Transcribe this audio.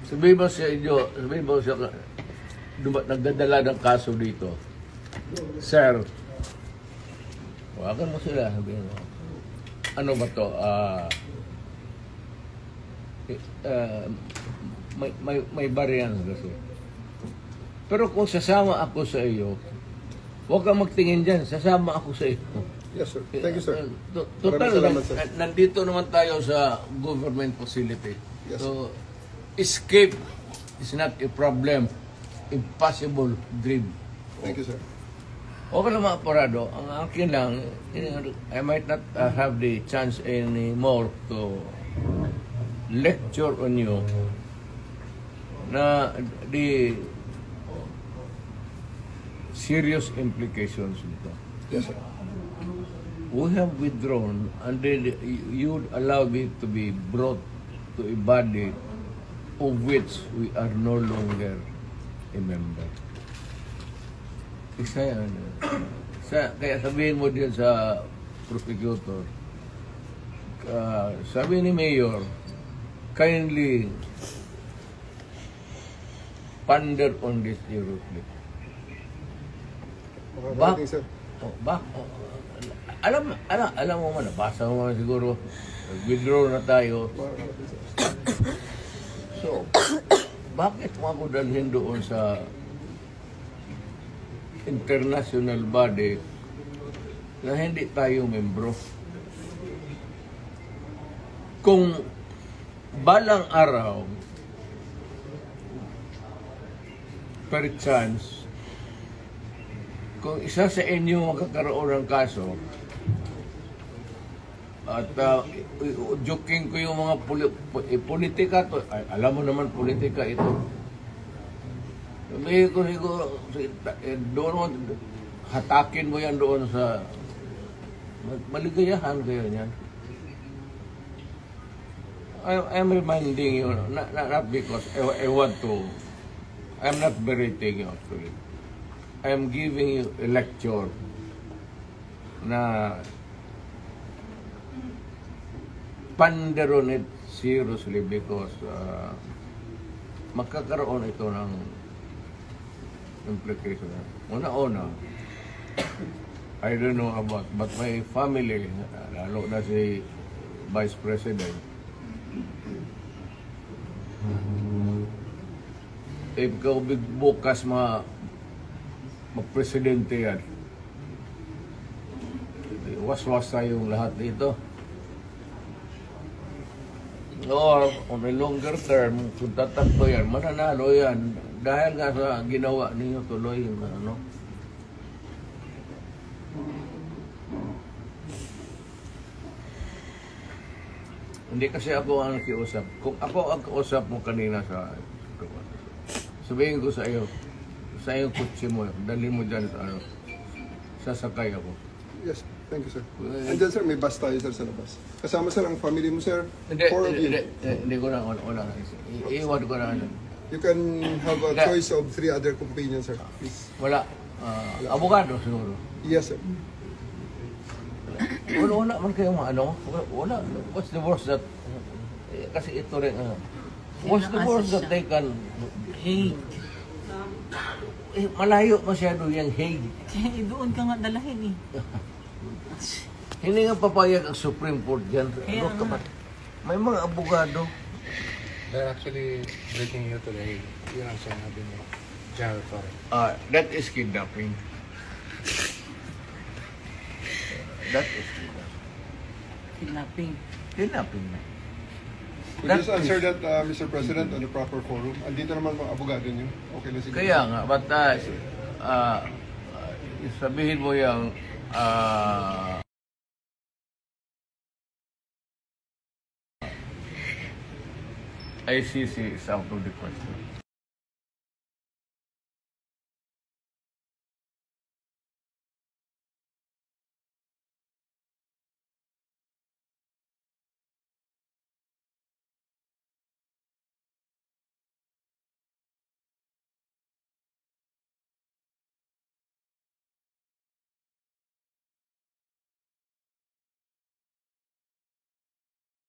Sabihin mo sa inyo, sabihin mo sa nagdadala ng kaso dito. Sir, wagan mo sila, sabihin mo. Ano ba to? May variance kasi. Pero kung sasama ako sa iyo, huwag kang magtingin dyan, sasama ako sa iyo. Yes, sir. Thank you, sir. Total, Maraming salamat, sir. nandito naman tayo sa government facility. Yes, So, escape is not a problem. Impossible dream. Thank you, sir. Okay naman, Parado. Ang akin lang, I might not have the chance anymore to lecture on you na the serious implications nito. Yes, sir. We have withdrawn and then you allow me to be brought to a body of which we are no longer a member. Isa yan. Kaya sabihin mo din sa prosecutor, sabi ni Mayor, kindly ponder on this hieroglyph. Bak sir. Alam mo man, nabasa mo man siguro, withdraw na tayo. So, bakit mo ako dalhin doon sa international body na hindi tayo membro? Kung balang araw, per chance, kung isa sa inyo magkakaroon ng kaso, at joking ko yung mga politika to, alam mo naman politika ito. Sabihin ko siguro, doon hatakin mo yan doon sa maligayahan kayo niyan. I'm reminding you, not because I want to, I'm not berating you actually. I'm giving you a lecture na ponder on it seriously because magkakaroon ito ng implication. Una-una, I don't know about, but my family, lalo na si Vice President, if ikaw bukas mag-presidente yan, was-was tayong lahat dito. Or on a longer term, kung tatakbo yan, mananalo yan. Dahil nga sa ginawa ninyo tuloy, ano. Hindi kasi ako ang nakiusap. Kung ako ang kausap mo kanina sa sabihin ko sa iyo kutsi mo, dalhin mo dyan sa ano, sasakay ako. Yes, thank you, sir. And then, sir, may bus tayo, sir, sa labas. Kasama, sir, ang family mo, sir. Hindi ko na, wala. Iiwan ko na. You can have a choice of 3 other companions, sir. Please. Wala. Abogado, siguro. Yes, sir. Wala man kayo ano. Wala. What's the worst that, kasi ito rin, what's the worst that they can, Hague. Malayo masyado yung Hague. Doon ka nga dalahin eh. Hindi nga papayag ang Supreme Court dyan. May mga abogado. They're actually breaking you today. Yun ang sinabi ni General Torre. That is kidnapping. That is kidnapping. Kidnapping. Could you just answer that, Mr. President, on the proper forum? Andito naman mga abogado niyo. Okay na siguro. Kaya nga, but sabihin mo yung ICC is out of the question.